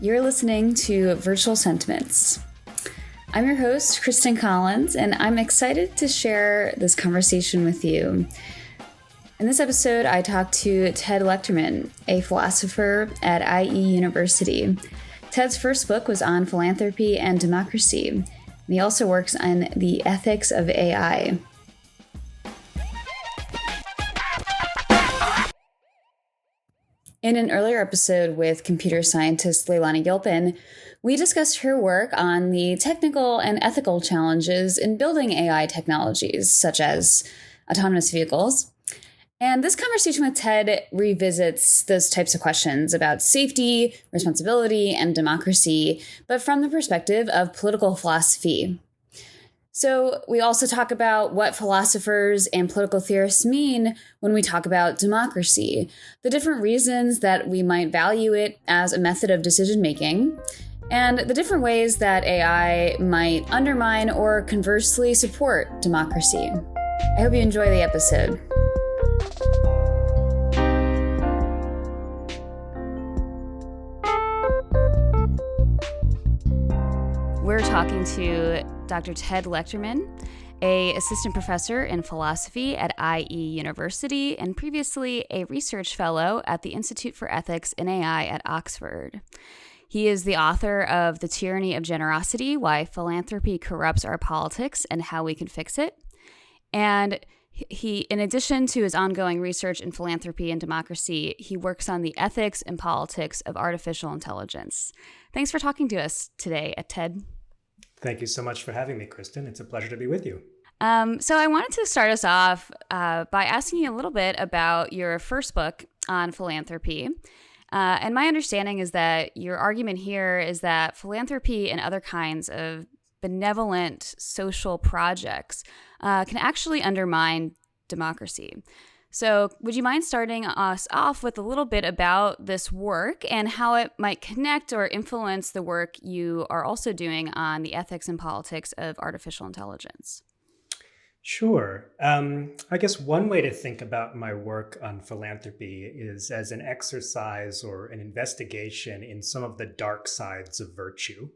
You're listening to Virtual Sentiments. I'm your host, Kristen Collins, and I'm excited to share this conversation with you. In this episode, I talked to Ted Lechterman, a philosopher at IE University. Ted's first book was on philanthropy and democracy, and he also works on the ethics of AI. In an earlier episode with computer scientist Leilani Gilpin, we discussed her work on the technical and ethical challenges in building AI technologies, such as autonomous vehicles. And this conversation with Ted revisits those types of questions about safety, responsibility, and democracy, but from the perspective of political philosophy. So we also talk about what philosophers and political theorists mean when we talk about democracy, the different reasons that we might value it as a method of decision-making, and the different ways that AI might undermine or conversely support democracy. I hope you enjoy the episode. We're talking to Dr. Ted Lechterman, an assistant professor in philosophy at IE University and previously a research fellow at the Institute for Ethics in AI at Oxford. He is the author of The Tyranny of Generosity: Why Philanthropy Corrupts Our Politics and How We Can Fix It. And he, in addition to his ongoing research in philanthropy and democracy, he works on the ethics and politics of artificial intelligence. Thanks for talking to us today, Ted. Thank you so much for having me, Kristen. It's a pleasure to be with you. So I wanted to start us off by asking you a little bit about your first book on philanthropy. And my understanding is that your argument here is that philanthropy and other kinds of benevolent social projects can actually undermine democracy. So would you mind starting us off with a little bit about this work and how it might connect or influence the work you are also doing on the ethics and politics of artificial intelligence? Sure. I guess one way to think about my work on philanthropy is as an exercise or an investigation in some of the dark sides of virtue.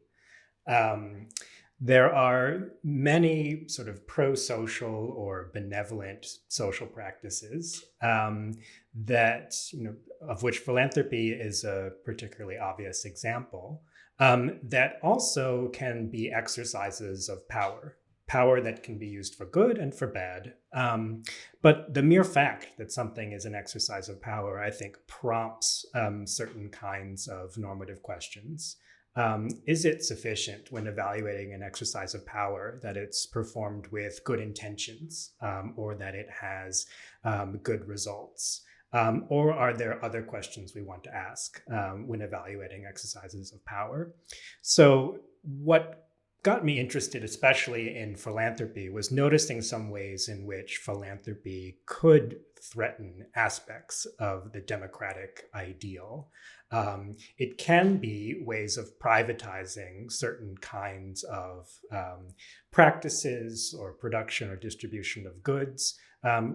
There are many sort of pro-social or benevolent social practices that, of which philanthropy is a particularly obvious example, that also can be exercises of power that can be used for good and for bad. But the mere fact that something is an exercise of power, I think, prompts certain kinds of normative questions. Is it sufficient when evaluating an exercise of power that it's performed with good intentions or that it has good results? Or are there other questions we want to ask when evaluating exercises of power? So what got me interested, especially in philanthropy, was noticing some ways in which philanthropy could threaten aspects of the democratic ideal. It can be ways of privatizing certain kinds of practices or production or distribution of goods,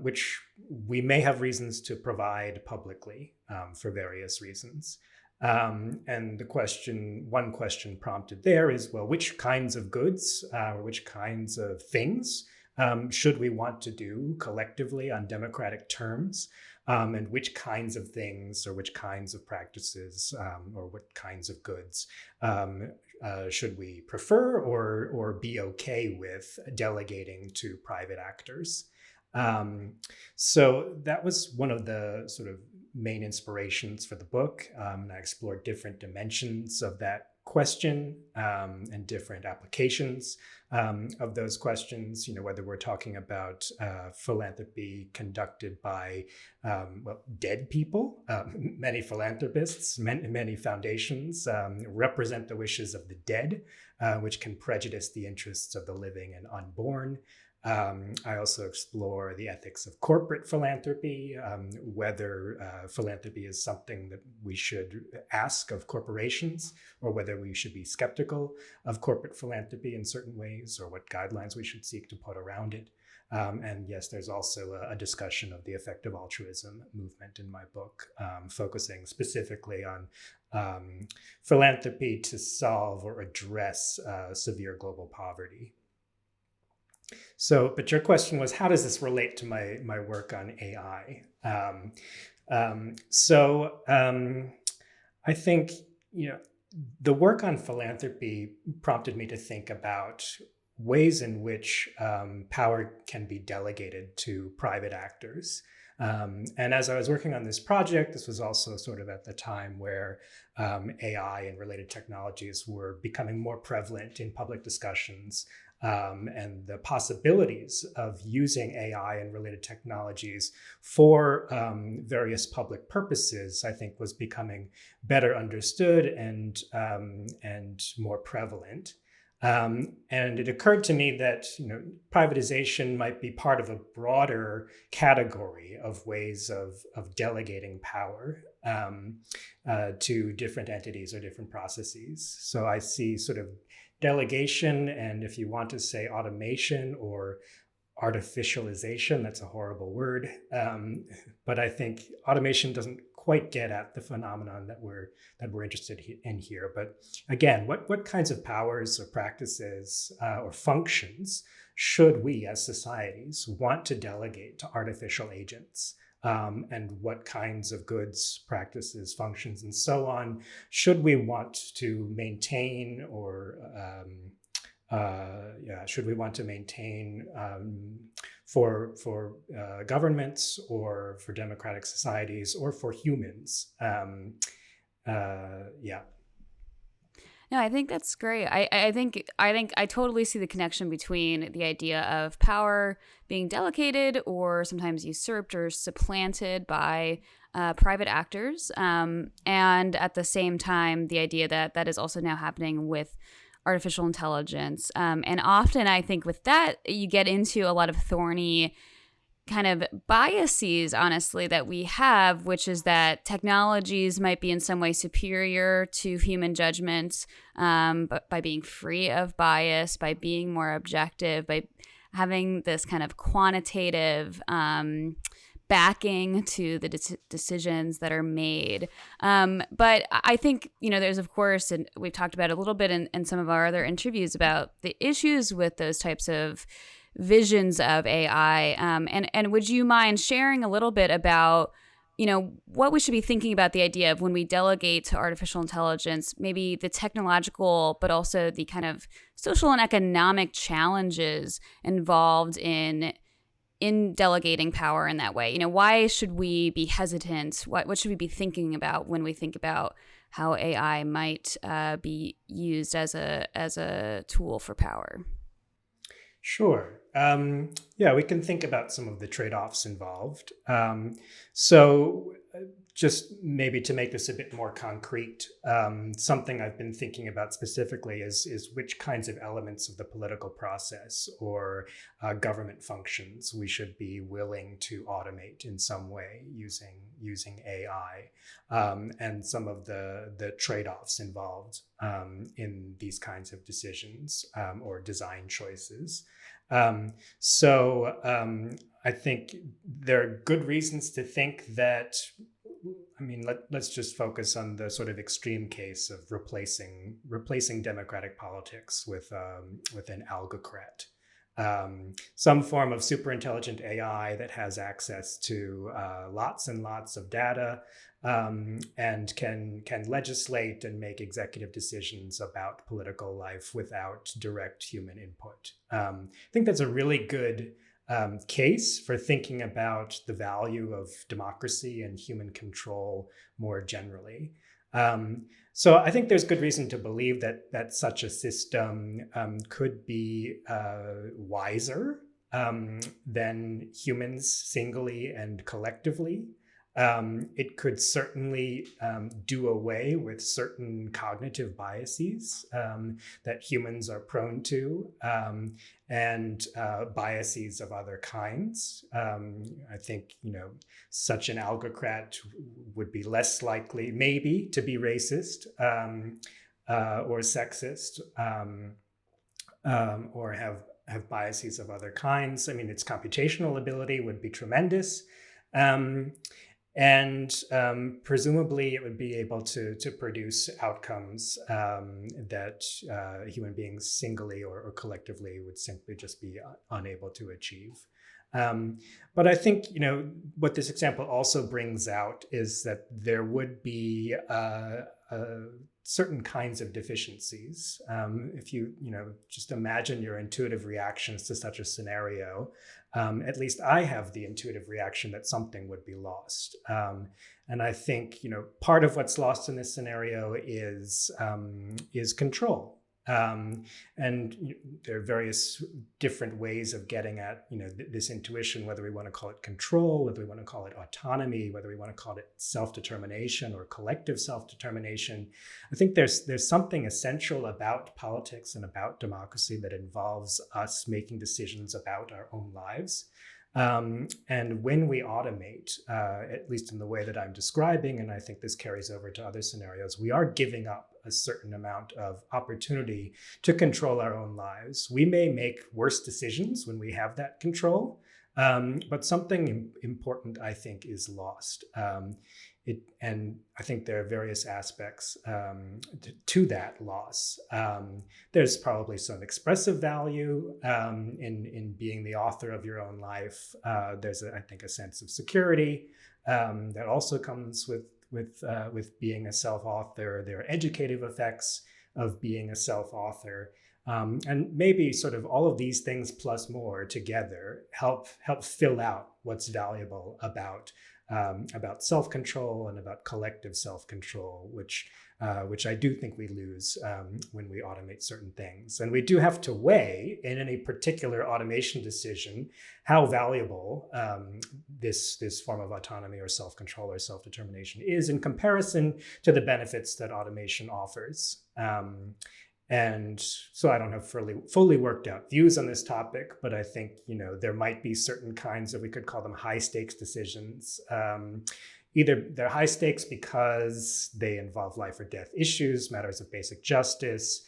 which we may have reasons to provide publicly for various reasons. And one question prompted there is, well, which kinds of goods or which kinds of things should we want to do collectively on democratic terms? And which kinds of things or which kinds of practices or what kinds of goods should we prefer or be okay with delegating to private actors? So that was one of the sort of main inspirations for the book. I explored different dimensions of that question and different applications of those questions, whether we're talking about philanthropy conducted by dead people. Many philanthropists, many foundations represent the wishes of the dead, which can prejudice the interests of the living and unborn. I also explore the ethics of corporate philanthropy, whether philanthropy is something that we should ask of corporations, or whether we should be skeptical of corporate philanthropy in certain ways, or what guidelines we should seek to put around it. And yes, there's also a discussion of the effective altruism movement in my book, focusing specifically on philanthropy to solve or address severe global poverty. So, but your question was, how does this relate to my work on AI? I think, the work on philanthropy prompted me to think about ways in which power can be delegated to private actors. And as I was working on this project, this was also sort of at the time where AI and related technologies were becoming more prevalent in public discussions. And the possibilities of using AI and related technologies for various public purposes, I think, was becoming better understood and more prevalent. And it occurred to me that privatization might be part of a broader category of ways of delegating power to different entities or different processes. So I see sort of delegation, and if you want to say automation or artificialization, that's a horrible word, but I think automation doesn't quite get at the phenomenon that we're interested in here. But again, what kinds of powers or practices or functions should we as societies want to delegate to artificial agents? And what kinds of goods, practices, functions, and so on should we want to maintain or should we want to maintain for governments or for democratic societies or for humans? No, I think that's great. I think I totally see the connection between the idea of power being delegated or sometimes usurped or supplanted by private actors, and at the same time, the idea that that is also now happening with artificial intelligence. And often, I think with that, you get into a lot of thorny kind of biases, honestly, that we have, which is that technologies might be in some way superior to human judgment, but by being free of bias, by being more objective, by having this kind of quantitative backing to the decisions that are made. But I think, there's, of course, and we've talked about it a little bit in some of our other interviews about the issues with those types of visions of AI. And would you mind sharing a little bit about, what we should be thinking about the idea of when we delegate to artificial intelligence, maybe the technological, but also the kind of social and economic challenges involved in delegating power in that way? Why should we be hesitant? What should we be thinking about when we think about how AI might be used as a tool for power? Sure. We can think about some of the trade-offs involved. So just maybe to make this a bit more concrete, something I've been thinking about specifically is which kinds of elements of the political process or government functions we should be willing to automate in some way using AI, and some of the trade-offs involved in these kinds of decisions or design choices. I think there are good reasons to think that, let's just focus on the sort of extreme case of replacing democratic politics with an algocrat. Some form of super intelligent AI that has access to lots and lots of data, and can legislate and make executive decisions about political life without direct human input. I think that's a really good case for thinking about the value of democracy and human control more generally. So I think there's good reason to believe that such a system could be wiser than humans singly and collectively. It could certainly do away with certain cognitive biases that humans are prone to, and biases of other kinds. I think, such an algocrat would be less likely, maybe, to be racist or sexist, or have have biases of other kinds. I mean, its computational ability would be tremendous. And presumably it would be able to produce outcomes that human beings singly or collectively would simply just be unable to achieve. But I think, what this example also brings out is that there would be certain kinds of deficiencies. If you just imagine your intuitive reactions to such a scenario, at least I have the intuitive reaction that something would be lost. And I think, part of what's lost in this scenario is control. And there are various different ways of getting at this intuition, whether we want to call it control, whether we want to call it autonomy, whether we want to call it self-determination or collective self-determination. I think there's something essential about politics and about democracy that involves us making decisions about our own lives. And when we automate, at least in the way that I'm describing, and I think this carries over to other scenarios, we are giving up a certain amount of opportunity to control our own lives. We may make worse decisions when we have that control, but something important, I think, is lost. And I think there are various aspects to that loss. There's probably some expressive value in being the author of your own life. There's, I think, a sense of security that also comes with being a self-author. There are educative effects of being a self-author. And maybe sort of all of these things plus more together help fill out what's valuable about self-control and about collective self-control, which I do think we lose when we automate certain things. And we do have to weigh in any particular automation decision how valuable this form of autonomy or self-control or self-determination is in comparison to the benefits that automation offers. And so I don't have fully worked out views on this topic, but I think, there might be certain kinds of, we could call them high stakes decisions. Either they're high stakes because they involve life or death issues, matters of basic justice,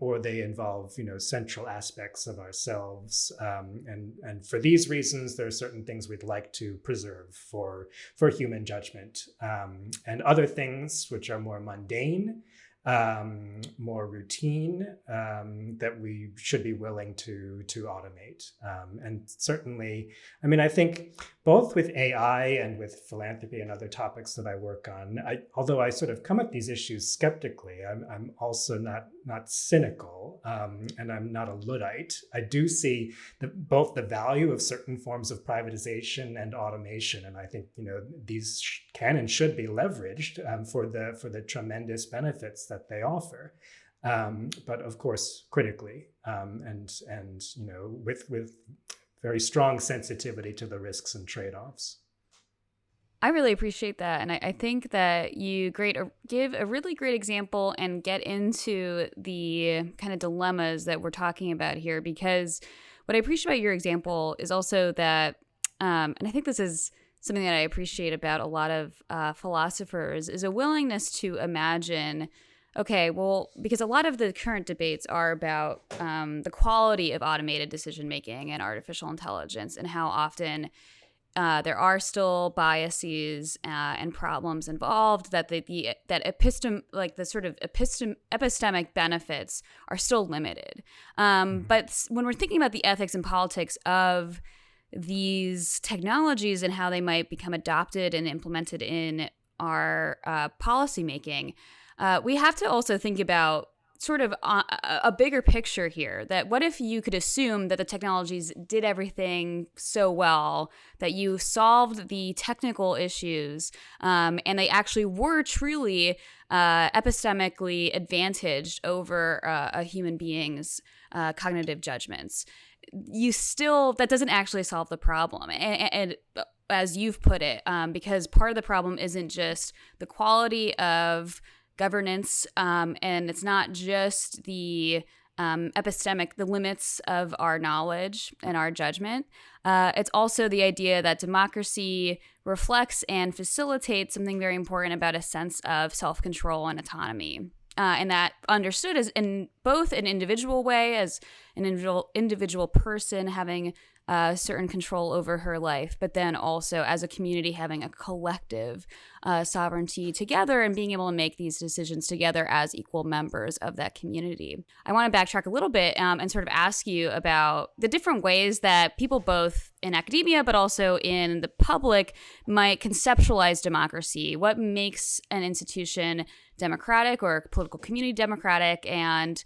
or they involve, central aspects of ourselves. And for these reasons, there are certain things we'd like to preserve for human judgment. And other things which are more mundane, more routine, that we should be willing to automate. And certainly, I think both with AI and with philanthropy and other topics that I work on, although I sort of come at these issues skeptically, I'm also not cynical, and I'm not a Luddite. I do see both the value of certain forms of privatization and automation, and I think these can and should be leveraged for the tremendous benefits that they offer, but of course critically, and with very strong sensitivity to the risks and trade-offs. I really appreciate that. And I think that you give a really great example and get into the kind of dilemmas that we're talking about here, because what I appreciate about your example is also that, and I think this is something that I appreciate about a lot of philosophers, is a willingness to imagine, okay, well, because a lot of the current debates are about the quality of automated decision-making and artificial intelligence, and how often there are still biases and problems involved, that epistemic benefits are still limited. But when we're thinking about the ethics and politics of these technologies and how they might become adopted and implemented in our policymaking, we have to also think about sort of a bigger picture here, that what if you could assume that the technologies did everything so well, that you solved the technical issues, and they actually were truly epistemically advantaged over a human being's cognitive judgments. That doesn't actually solve the problem. And as you've put it, because part of the problem isn't just the quality of governance, and it's not just the the limits of our knowledge and our judgment. It's also the idea that democracy reflects and facilitates something very important about a sense of self-control and autonomy. and that understood as in both an individual way, as an individual person having certain control over her life, but then also as a community having a collective sovereignty together and being able to make these decisions together as equal members of that community. I want to backtrack a little bit and sort of ask you about the different ways that people both in academia but also in the public might conceptualize democracy. What makes an institution democratic or a political community democratic, and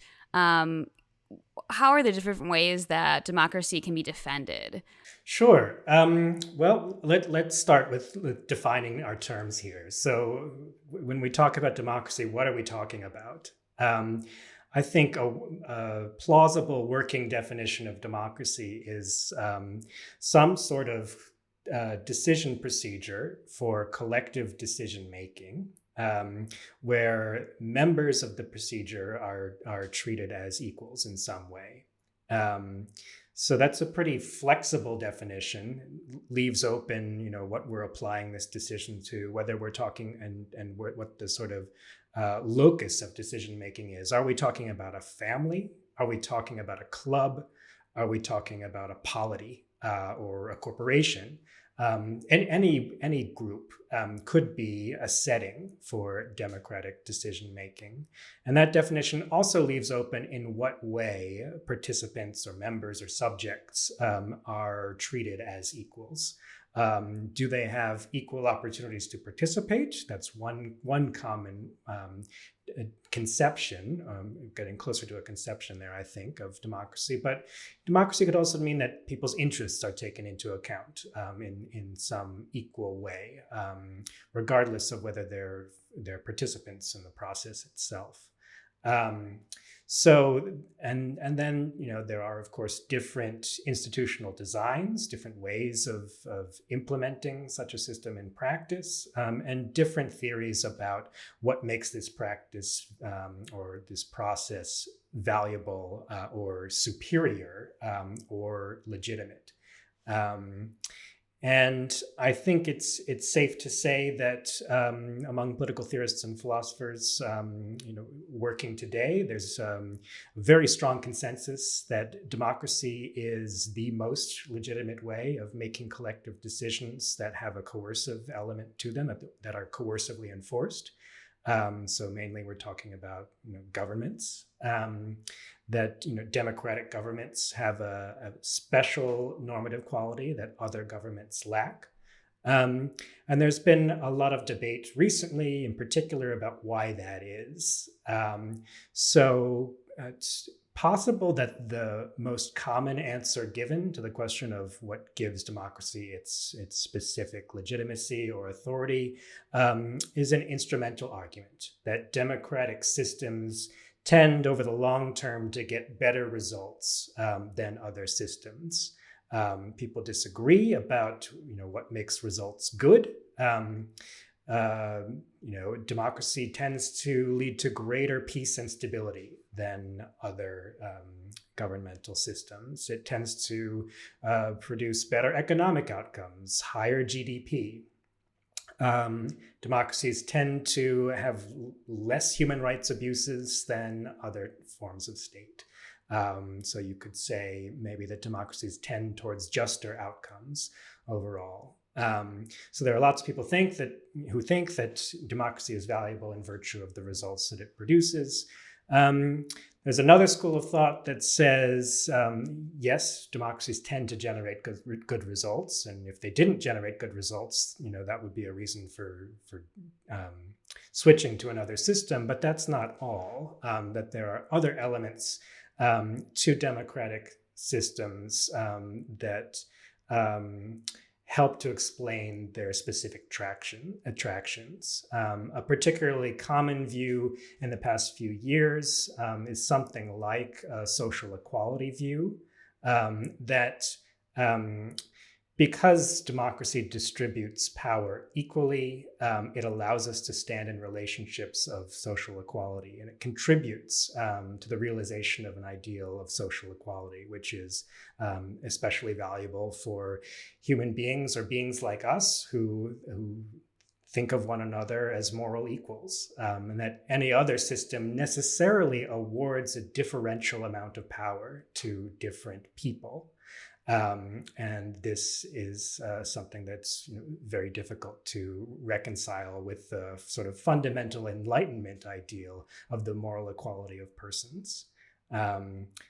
how are the different ways that democracy can be defended? Sure. Well, let's start with defining our terms here. So when we talk about democracy, what are we talking about? I think a plausible working definition of democracy is some sort of decision procedure for collective decision making, where members of the procedure are treated as equals in some way. So that's a pretty flexible definition. Leaves open, what we're applying this decision to, whether we're talking and what the sort of locus of decision making is. Are we talking about a family? Are we talking about a club? Are we talking about a polity or a corporation? And any group could be a setting for democratic decision making. And that definition also leaves open in what way participants or members or subjects are treated as equals. Do they have equal opportunities to participate? That's one common conception, getting closer to a conception there, I think, of democracy. But democracy could also mean that people's interests are taken into account in some equal way, regardless of whether they're participants in the process itself. So, and then, there are, of course, different institutional designs, different ways of implementing such a system in practice, and different theories about what makes this practice or this process valuable or superior or legitimate. And I think it's safe to say that among political theorists and philosophers, working today, there's a very strong consensus that democracy is the most legitimate way of making collective decisions that have a coercive element to them, that are coercively enforced. So mainly we're talking about governments. That democratic governments have a special normative quality that other governments lack. And there's been a lot of debate recently, in particular, about why that is. So it's possible that the most common answer given to the question of what gives democracy its specific legitimacy or authority is an instrumental argument that democratic systems tend over the long term to get better results than other systems. People disagree about what makes results good. Democracy tends to lead to greater peace and stability than other governmental systems. It tends to produce better economic outcomes, higher GDP. Democracies tend to have less human rights abuses than other forms of state. So you could say maybe that democracies tend towards juster outcomes overall. So there are lots of people who think that democracy is valuable in virtue of the results that it produces. There's another school of thought that says, yes, democracies tend to generate good results. And if they didn't generate good results, that would be a reason for switching to another system. But that's not all, that there are other elements to democratic systems that help to explain their specific attractions. A particularly common view in the past few years is something like a social equality view, that because democracy distributes power equally, it allows us to stand in relationships of social equality, and it contributes to the realization of an ideal of social equality, which is especially valuable for human beings or beings like us who think of one another as moral equals, and that any other system necessarily awards a differential amount of power to different people. And this is something that's very difficult to reconcile with the sort of fundamental Enlightenment ideal of the moral equality of persons.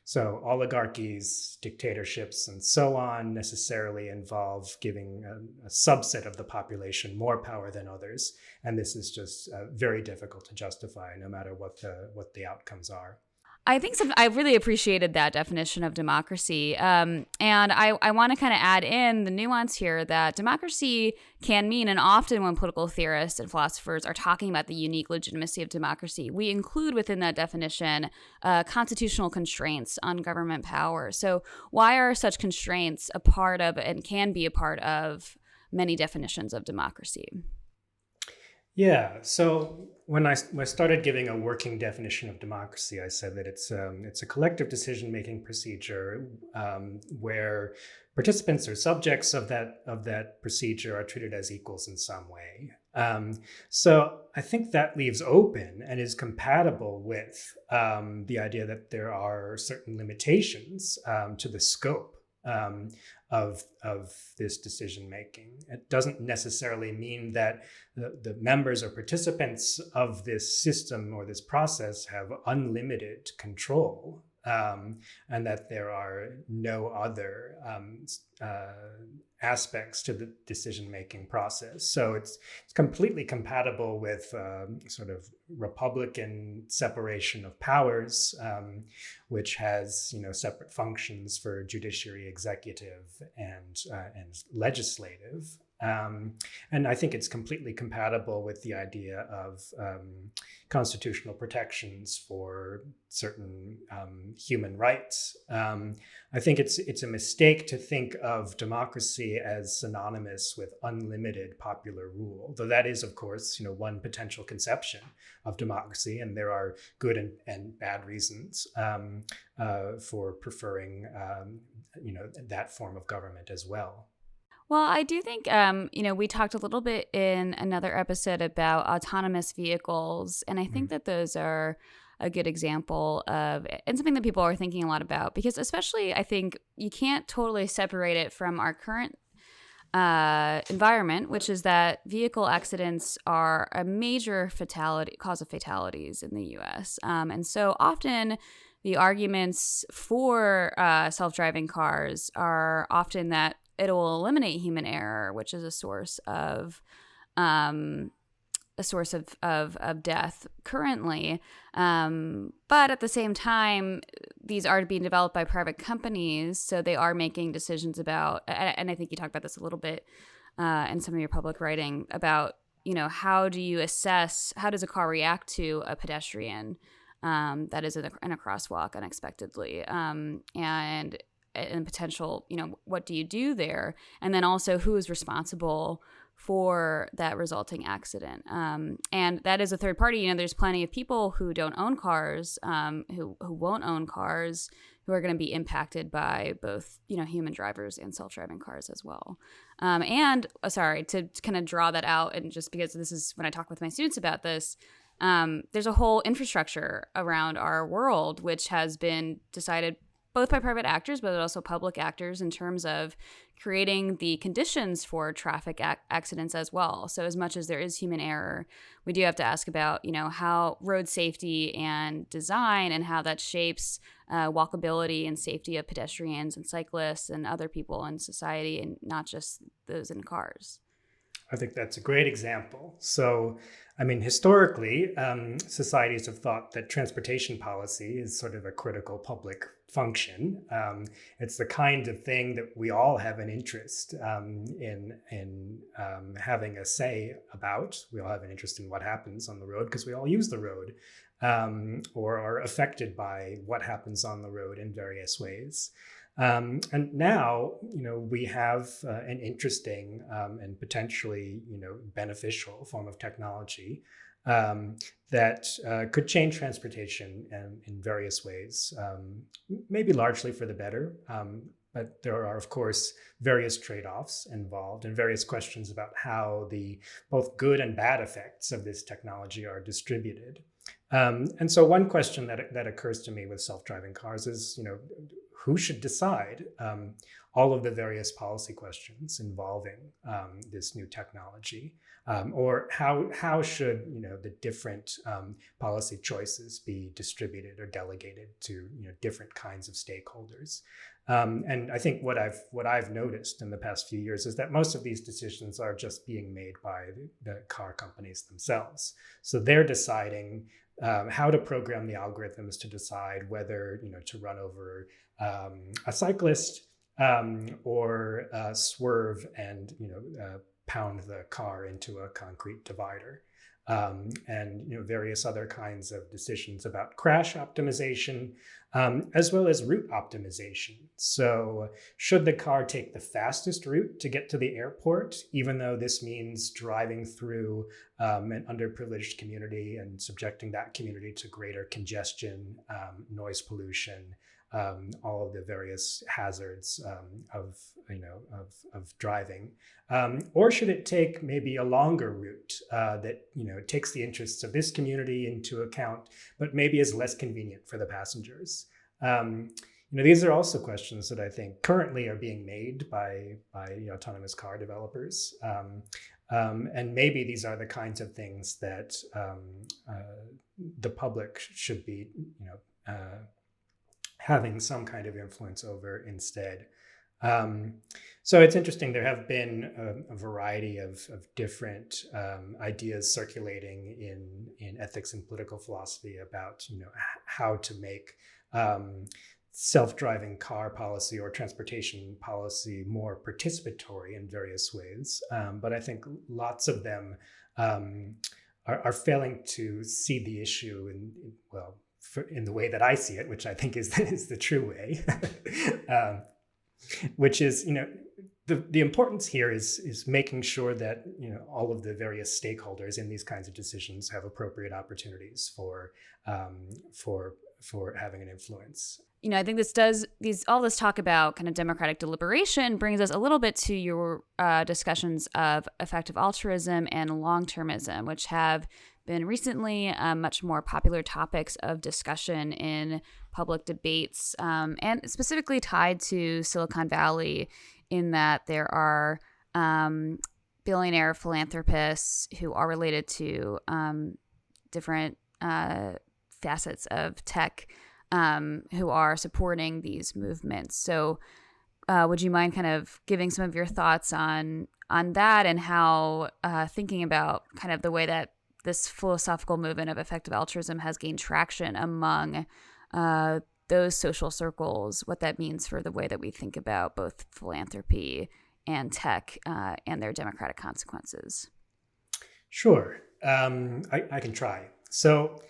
So oligarchies, dictatorships, and so on necessarily involve giving a subset of the population more power than others, and this is just very difficult to justify, no matter what the outcomes are. I think I really appreciated that definition of democracy. And I want to kind of add in the nuance here that democracy can mean, and often when political theorists and philosophers are talking about the unique legitimacy of democracy, we include within that definition constitutional constraints on government power. So why are such constraints a part of and can be a part of many definitions of democracy? Yeah. So when I started giving a working definition of democracy, I said that it's a collective decision-making procedure where participants or subjects of that procedure are treated as equals in some way. So I think that leaves open and is compatible with the idea that there are certain limitations to the scope of this decision making. It doesn't necessarily mean that the members or participants of this system or this process have unlimited control, and that there are no other aspects to the decision-making process. So it's completely compatible with sort of Republican separation of powers, which has separate functions for judiciary, executive, and legislative. And I think it's completely compatible with the idea of constitutional protections for certain human rights. I think it's a mistake to think of democracy as synonymous with unlimited popular rule, though that is, of course, one potential conception of democracy, and there are good and bad reasons for preferring, that form of government as well. Well, I do think, we talked a little bit in another episode about autonomous vehicles, and I think that those are a good example of, and something that people are thinking a lot about, because especially I think you can't totally separate it from our current environment, which is that vehicle accidents are a major cause of fatalities in the U.S. And so often the arguments for self-driving cars are often that it will eliminate human error, which is a source of death currently. But at the same time, these are being developed by private companies, so they are making decisions about, and I think you talked about this a little bit in some of your public writing about, how do you assess, how does a car react to a pedestrian that is in a crosswalk unexpectedly, and potential, what do you do there? And then also who is responsible for that resulting accident. And that is a third party. There's plenty of people who don't own cars, who won't own cars, who are going to be impacted by both, human drivers and self-driving cars as well. And sorry, to kind of draw that out, and just because this is when I talk with my students about this, there's a whole infrastructure around our world, which has been decided both by private actors, but also public actors, in terms of creating the conditions for traffic accidents as well. So as much as there is human error, we do have to ask about, how road safety and design and how that shapes walkability and safety of pedestrians and cyclists and other people in society, and not just those in cars. I think that's a great example. So, historically, societies have thought that transportation policy is sort of a critical public function. It's the kind of thing that we all have an interest in having a say about. We all have an interest in what happens on the road because we all use the road, or are affected by what happens on the road in various ways. And now, we have an interesting and potentially, beneficial form of technology that could change transportation in various ways, maybe largely for the better. But there are, of course, various trade-offs involved and various questions about how the both good and bad effects of this technology are distributed. And so one question that occurs to me with self-driving cars is, who should decide all of the various policy questions involving this new technology? Or how should the different policy choices be distributed or delegated to different kinds of stakeholders? And I think what I've noticed in the past few years is that most of these decisions are just being made by the car companies themselves. So they're deciding how to program the algorithms to decide whether to run over a cyclist or swerve and pound the car into a concrete divider. And various other kinds of decisions about crash optimization, as well as route optimization. So should the car take the fastest route to get to the airport, even though this means driving through an underprivileged community and subjecting that community to greater congestion, noise pollution, all of the various hazards of driving, or should it take maybe a longer route that takes the interests of this community into account, but maybe is less convenient for the passengers? These are also questions that I think currently are being made by autonomous car developers, and maybe these are the kinds of things that the public should be having some kind of influence over instead. So it's interesting. There have been a variety of different ideas circulating in ethics and political philosophy about how to make self-driving car policy or transportation policy more participatory in various ways. But I think lots of them are failing to see the issue in the way that I see it, which I think is the true way, which is, the importance here is making sure that, all of the various stakeholders in these kinds of decisions have appropriate opportunities for having an influence. I think all this talk about kind of democratic deliberation brings us a little bit to your discussions of effective altruism and long-termism, which have been recently much more popular topics of discussion in public debates, and specifically tied to Silicon Valley, in that there are billionaire philanthropists who are related to different facets of tech who are supporting these movements. So would you mind kind of giving some of your thoughts on that, and how thinking about kind of the way that this philosophical movement of effective altruism has gained traction among those social circles, what that means for the way that we think about both philanthropy and tech and their democratic consequences? Sure. I can try. So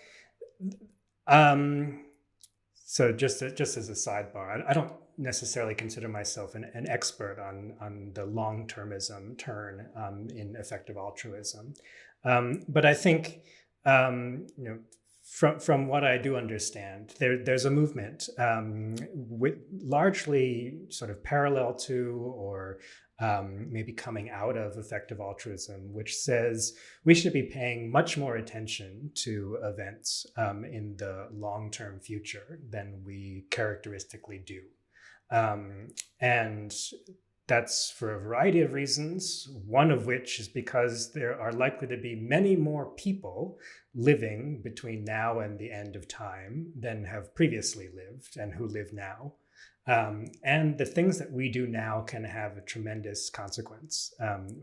just as a sidebar, I don't necessarily consider myself an expert on the long-termism turn in effective altruism. But I think, from what I do understand, there's a movement with largely sort of parallel to, or maybe coming out of effective altruism, which says we should be paying much more attention to events in the long-term future than we characteristically do. And that's for a variety of reasons, one of which is because there are likely to be many more people living between now and the end of time than have previously lived and who live now. And the things that we do now can have a tremendous consequence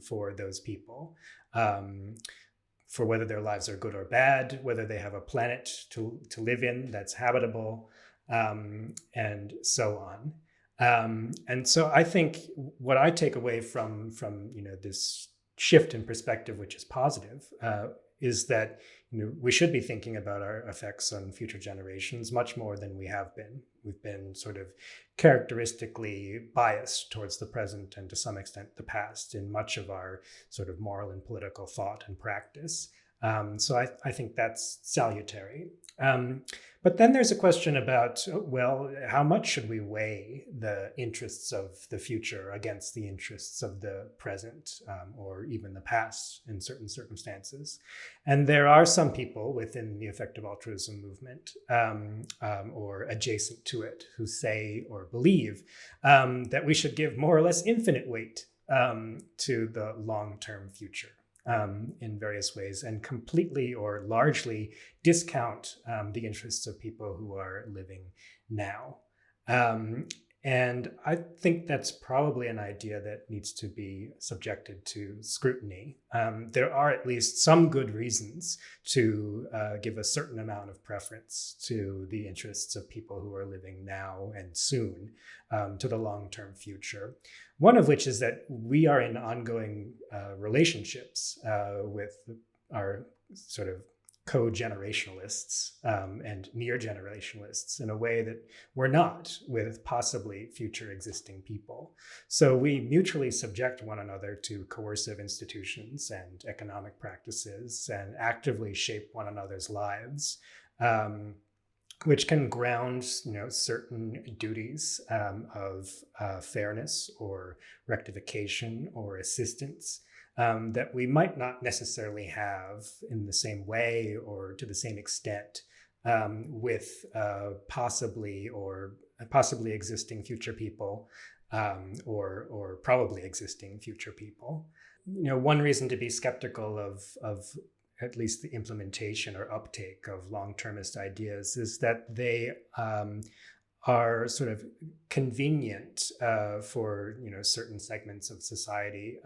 for those people, for whether their lives are good or bad, whether they have a planet to live in that's habitable, and so on. And so I think what I take away from this shift in perspective, which is positive, is that we should be thinking about our effects on future generations much more than we have been. We've been sort of characteristically biased towards the present and to some extent the past in much of our sort of moral and political thought and practice. So I think that's salutary. But then there's a question about, well, how much should we weigh the interests of the future against the interests of the present, or even the past in certain circumstances? And there are some people within the effective altruism movement, or adjacent to it, who say or believe that we should give more or less infinite weight to the long-term future. In various ways, and completely or largely discount the interests of people who are living now. And I think that's probably an idea that needs to be subjected to scrutiny. There are at least some good reasons to give a certain amount of preference to the interests of people who are living now and soon, to the long-term future. One of which is that we are in ongoing relationships with our sort of co-generationalists and near-generationalists in a way that we're not with possibly future existing people. So we mutually subject one another to coercive institutions and economic practices and actively shape one another's lives, which can ground, certain duties of fairness or rectification or assistance that we might not necessarily have in the same way or to the same extent with possibly existing future people, or probably existing future people. One reason to be skeptical of at least the implementation or uptake of long-termist ideas is that they are sort of convenient for certain segments of society,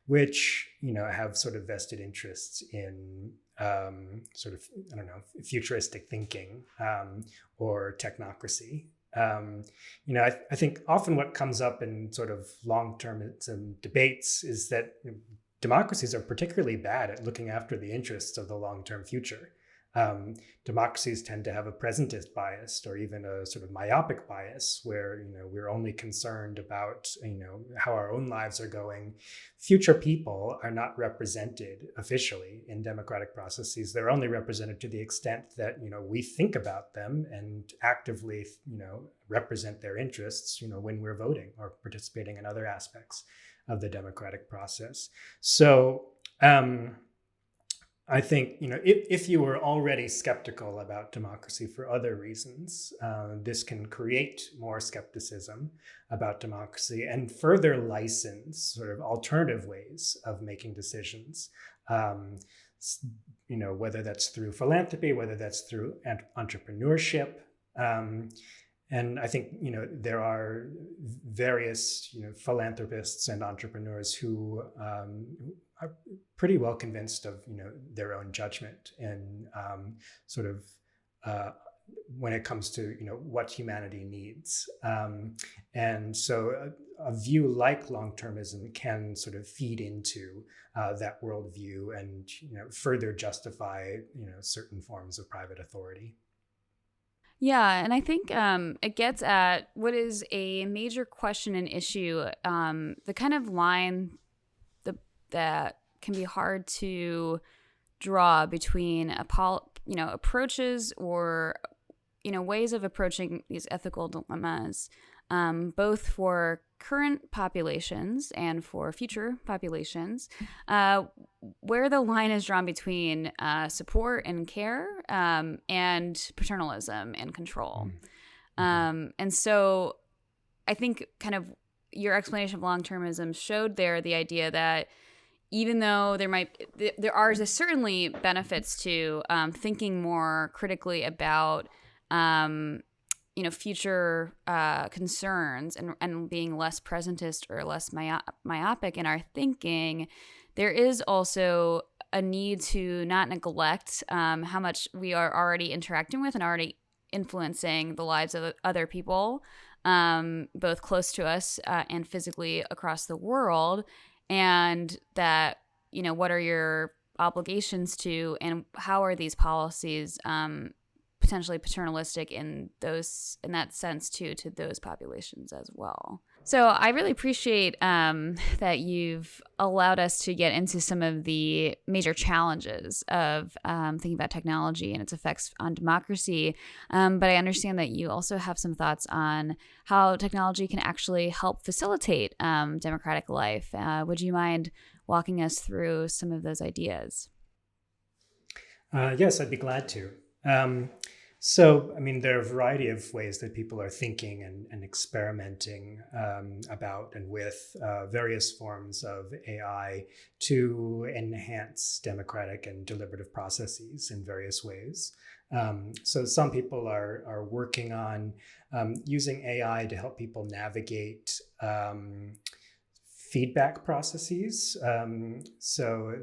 which have sort of vested interests in sort of, I don't know, futuristic thinking or technocracy. I think often what comes up in sort of long-termism debates is that democracies are particularly bad at looking after the interests of the long-term future. Democracies tend to have a presentist bias or even a sort of myopic bias where we're only concerned about how our own lives are going. Future people are not represented officially in democratic processes. They're only represented to the extent that we think about them and actively represent their interests when we're voting or participating in other aspects of the democratic process. So I think, if you were already skeptical about democracy for other reasons, this can create more skepticism about democracy and further license sort of alternative ways of making decisions, whether that's through philanthropy, whether that's through entrepreneurship. And I think, there are various, philanthropists and entrepreneurs who are pretty well convinced of, their own judgment and sort of when it comes to, what humanity needs. And so a view like long-termism can sort of feed into that worldview and, further justify, certain forms of private authority. Yeah, and I think it gets at what is a major question and issue, the kind of line that can be hard to draw between approaches or ways of approaching these ethical dilemmas, both for current populations and for future populations, where the line is drawn between support and care, and paternalism and control. And so I think kind of your explanation of long-termism showed there the idea that even though there are certainly benefits to thinking more critically about future concerns and being less presentist or less myopic in our thinking, there is also a need to not neglect how much we are already interacting with and already influencing the lives of other people, both close to us and physically across the world, and that, what are your obligations to, and how are these policies potentially paternalistic in that sense too, to those populations as well. So I really appreciate that you've allowed us to get into some of the major challenges of thinking about technology and its effects on democracy. But I understand that you also have some thoughts on how technology can actually help facilitate democratic life. Would you mind walking us through some of those ideas? Yes, I'd be glad to. So, I mean, there are a variety of ways that people are thinking and experimenting about and with various forms of AI to enhance democratic and deliberative processes in various ways. So, some people are working on using AI to help people navigate feedback processes. So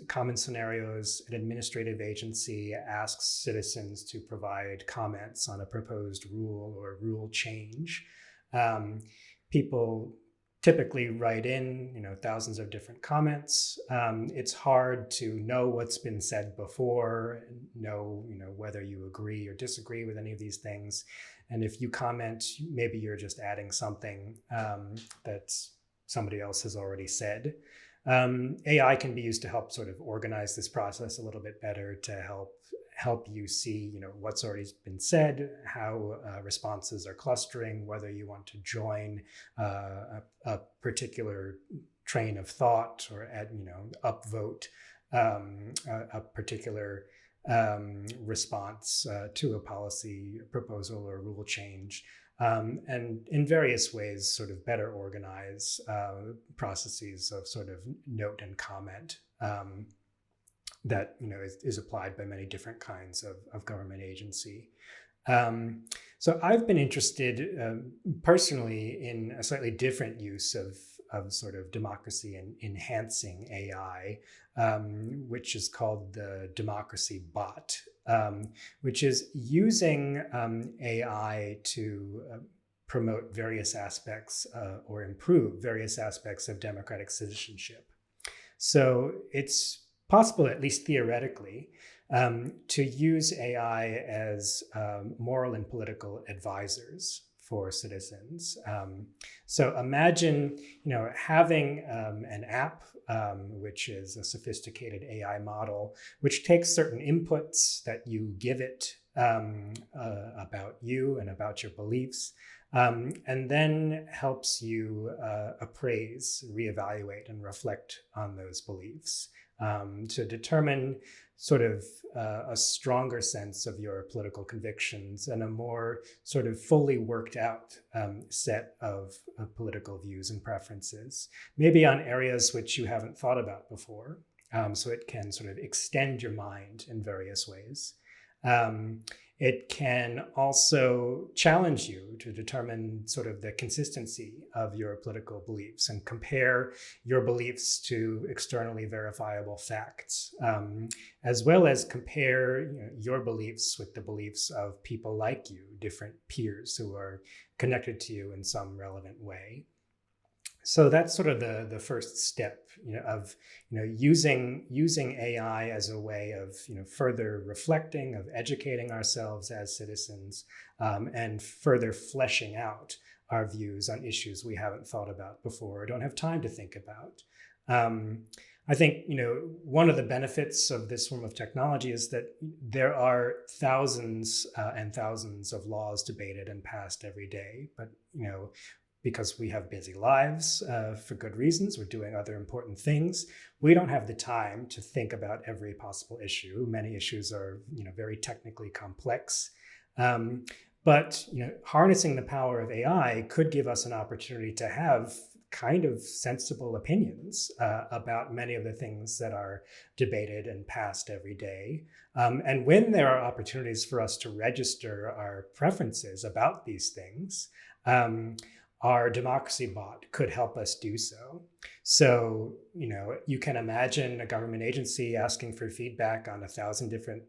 common scenarios, an administrative agency asks citizens to provide comments on a proposed rule or rule change. People typically write in, thousands of different comments. It's hard to know what's been said before, know, whether you agree or disagree with any of these things. And if you comment, maybe you're just adding something that's somebody else has already said. AI can be used to help sort of organize this process a little bit better, to help you see, what's already been said, how responses are clustering, whether you want to join a particular train of thought or add, upvote a particular response to a policy proposal or rule change. And in various ways, sort of better organize processes of sort of note and comment that is applied by many different kinds of government agency. So I've been interested personally in a slightly different use of sort of democracy and enhancing AI, which is called the democracy bot, which is using AI to promote various aspects or improve various aspects of democratic citizenship. So it's possible, at least theoretically, to use AI as moral and political advisors for citizens. So imagine, having an app, which is a sophisticated AI model, which takes certain inputs that you give it about you and about your beliefs, and then helps you appraise, reevaluate, and reflect on those beliefs to determine sort of a stronger sense of your political convictions and a more sort of fully worked out set of political views and preferences, maybe on areas which you haven't thought about before. So it can sort of extend your mind in various ways. It can also challenge you to determine sort of the consistency of your political beliefs and compare your beliefs to externally verifiable facts, as well as compare your beliefs with the beliefs of people like you, different peers who are connected to you in some relevant way. So that's sort of the first step, of using AI as a way of further reflecting, of educating ourselves as citizens, and further fleshing out our views on issues we haven't thought about before or don't have time to think about. I think one of the benefits of this form of technology is that there are thousands and thousands of laws debated and passed every day, but because we have busy lives for good reasons, we're doing other important things, we don't have the time to think about every possible issue. Many issues are very technically complex. But harnessing the power of AI could give us an opportunity to have kind of sensible opinions about many of the things that are debated and passed every day. And when there are opportunities for us to register our preferences about these things, our democracy bot could help us do so. So, you can imagine a government agency asking for feedback on 1,000 different,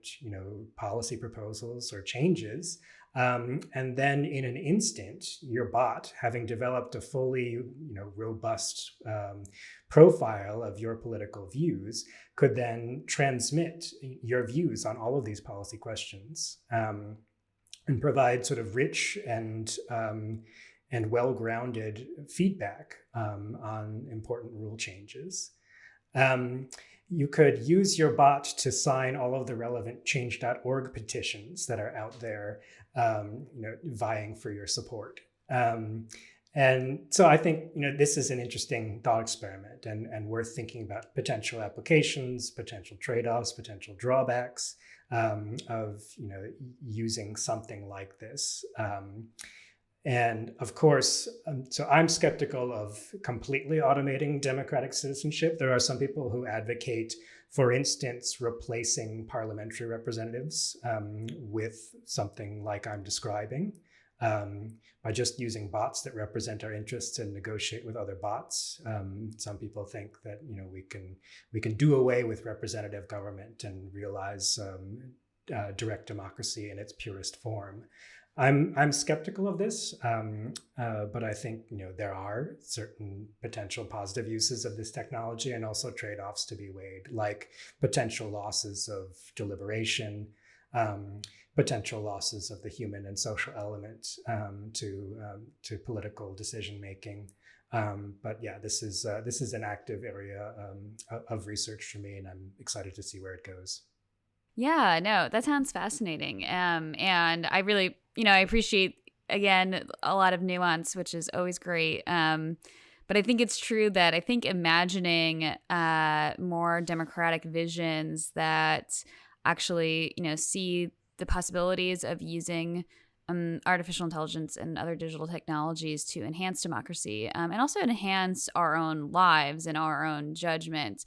policy proposals or changes. And then in an instant, your bot, having developed a fully, robust profile of your political views, could then transmit your views on all of these policy questions and provide sort of rich and and well-grounded feedback on important rule changes. You could use your bot to sign all of the relevant change.org petitions that are out there, vying for your support. And so I think, this is an interesting thought experiment and worth thinking about potential applications, potential trade-offs, potential drawbacks of, using something like this. And of course, so I'm skeptical of completely automating democratic citizenship. There are some people who advocate, for instance, replacing parliamentary representatives with something like I'm describing, by just using bots that represent our interests and negotiate with other bots. Some people think that we can do away with representative government and realize direct democracy in its purest form. I'm skeptical of this, but I think there are certain potential positive uses of this technology and also trade-offs to be weighed, like potential losses of deliberation, potential losses of the human and social element to political decision making. But yeah, this is an active area of research for me, and I'm excited to see where it goes. Yeah, no, that sounds fascinating. And I really, I appreciate, again, a lot of nuance, which is always great. But I think it's true that I think imagining more democratic visions that actually, see the possibilities of using artificial intelligence and other digital technologies to enhance democracy and also enhance our own lives and our own judgment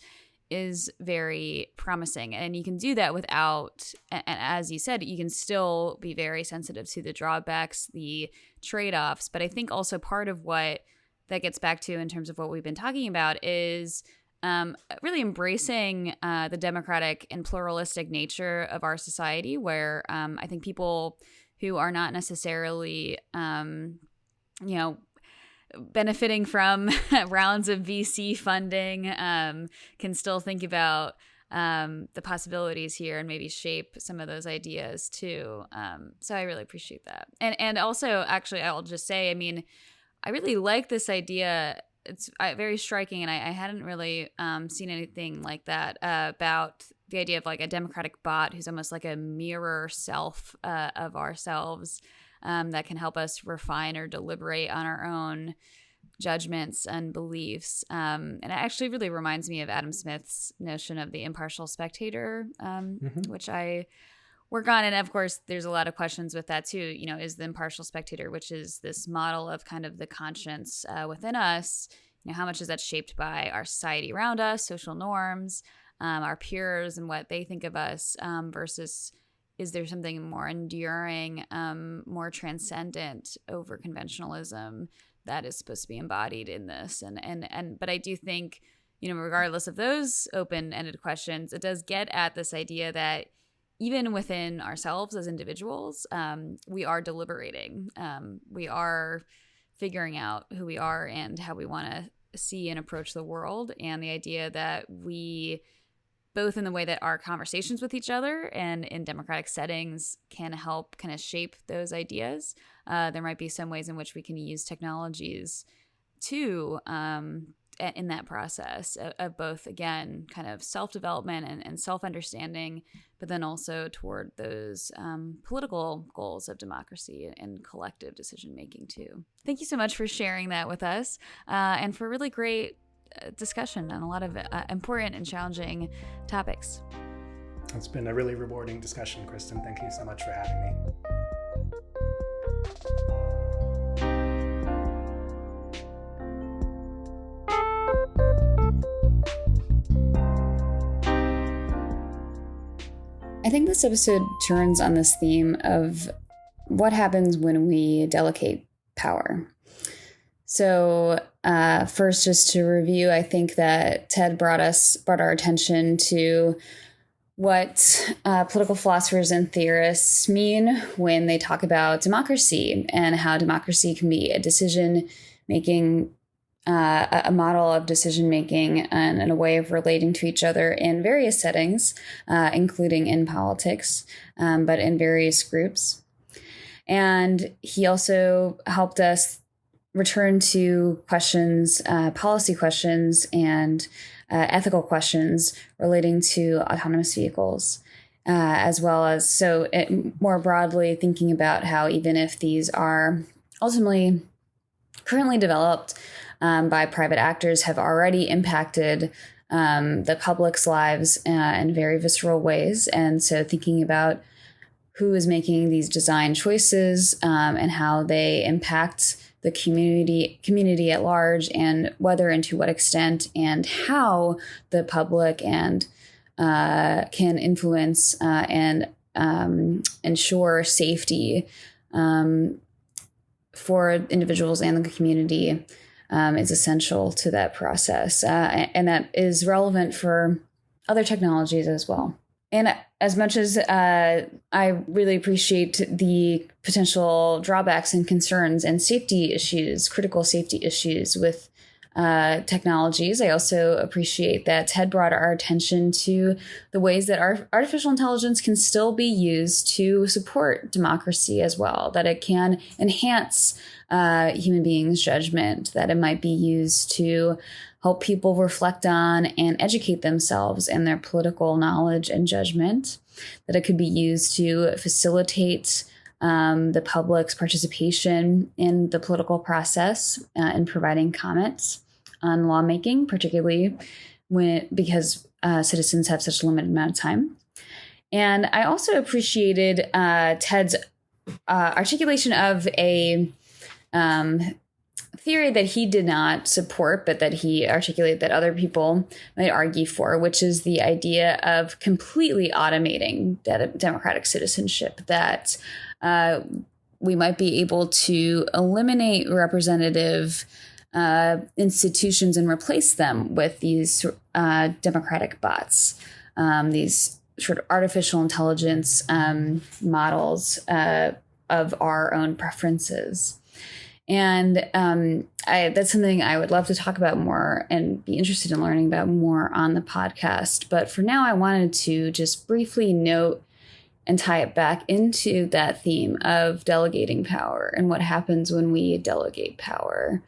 is very promising. And you can do that without, and as you said, you can still be very sensitive to the drawbacks, the trade-offs. But I think also part of what that gets back to in terms of what we've been talking about is really embracing the democratic and pluralistic nature of our society, where I think people who are not necessarily, benefiting from rounds of VC funding can still think about the possibilities here and maybe shape some of those ideas too. So I really appreciate that. And also, actually, I'll just say, I really like this idea. It's very striking, and I hadn't really seen anything like that about the idea of like a democratic bot who's almost like a mirror self of ourselves that can help us refine or deliberate on our own judgments and beliefs. And it actually really reminds me of Adam Smith's notion of the impartial spectator, which I work on. And of course, there's a lot of questions with that too. Is the impartial spectator, which is this model of kind of the conscience within us, how much is that shaped by our society around us, social norms, our peers and what they think of us, versus is there something more enduring, more transcendent over conventionalism that is supposed to be embodied in this? But I do think, regardless of those open-ended questions, it does get at this idea that even within ourselves as individuals, we are deliberating. We are figuring out who we are and how we want to see and approach the world. And the idea that we, both in the way that our conversations with each other and in democratic settings, can help kind of shape those ideas. There might be some ways in which we can use technologies to in that process of both, again, kind of self-development and self-understanding, but then also toward those political goals of democracy and collective decision-making too. Thank you so much for sharing that with us and for really great discussion on a lot of important and challenging topics. It's been a really rewarding discussion, Kristen. Thank you so much for having me. I think this episode turns on this theme of what happens when we delegate power. So first, just to review, I think that Ted brought our attention to what political philosophers and theorists mean when they talk about democracy and how democracy can be a decision-making, a model of decision-making and a way of relating to each other in various settings, including in politics, but in various groups. And he also helped us return to questions, policy questions, and ethical questions relating to autonomous vehicles, as well as more broadly thinking about how even if these are ultimately currently developed by private actors, have already impacted the public's lives in very visceral ways. And so thinking about who is making these design choices and how they impact the community at large, and whether and to what extent and how the public and can influence and ensure safety for individuals and the community is essential to that process. And that is relevant for other technologies as well. And as much as I really appreciate the potential drawbacks and concerns and safety issues, critical safety issues with technologies, I also appreciate that Ted brought our attention to the ways that our artificial intelligence can still be used to support democracy as well, that it can enhance human beings' judgment, that it might be used to help people reflect on and educate themselves in their political knowledge and judgment, that it could be used to facilitate the public's participation in the political process and providing comments on lawmaking, particularly because citizens have such a limited amount of time. And I also appreciated Ted's articulation of a theory that he did not support, but that he articulated that other people might argue for, which is the idea of completely automating democratic citizenship, that we might be able to eliminate representative institutions and replace them with these democratic bots, these sort of artificial intelligence models of our own preferences. And that's something I would love to talk about more and be interested in learning about more on the podcast. But for now, I wanted to just briefly note and tie it back into that theme of delegating power and what happens when we delegate power.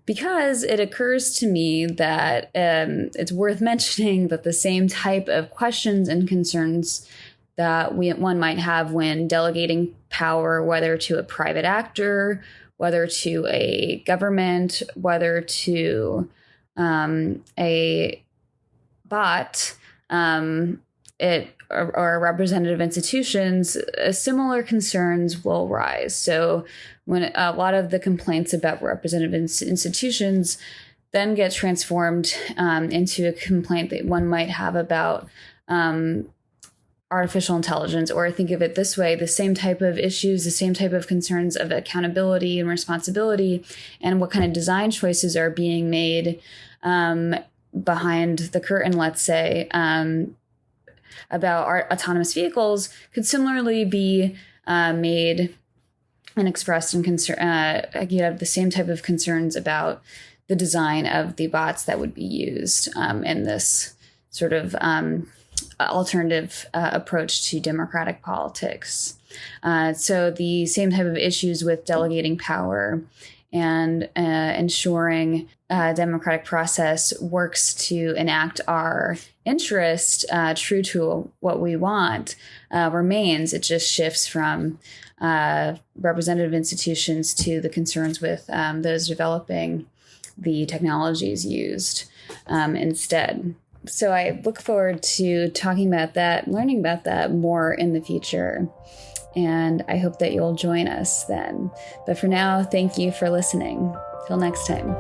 Because it occurs to me that it's worth mentioning that the same type of questions and concerns that one might have when delegating power, whether to a private actor, whether to a government, whether to a bot, or representative institutions, similar concerns will rise. So when a lot of the complaints about representative institutions then get transformed into a complaint that one might have about artificial intelligence, or think of it this way, the same type of issues, the same type of concerns of accountability and responsibility, and what kind of design choices are being made behind the curtain, let's say, about our autonomous vehicles could similarly be made and expressed in concern. You have the same type of concerns about the design of the bots that would be used in this sort of alternative approach to democratic politics. So the same type of issues with delegating power and ensuring democratic process works to enact our interest true to what we want remains. It just shifts from representative institutions to the concerns with those developing the technologies used instead. So I look forward to talking about that, learning about that more in the future. And I hope that you'll join us then. But for now, thank you for listening. Till next time.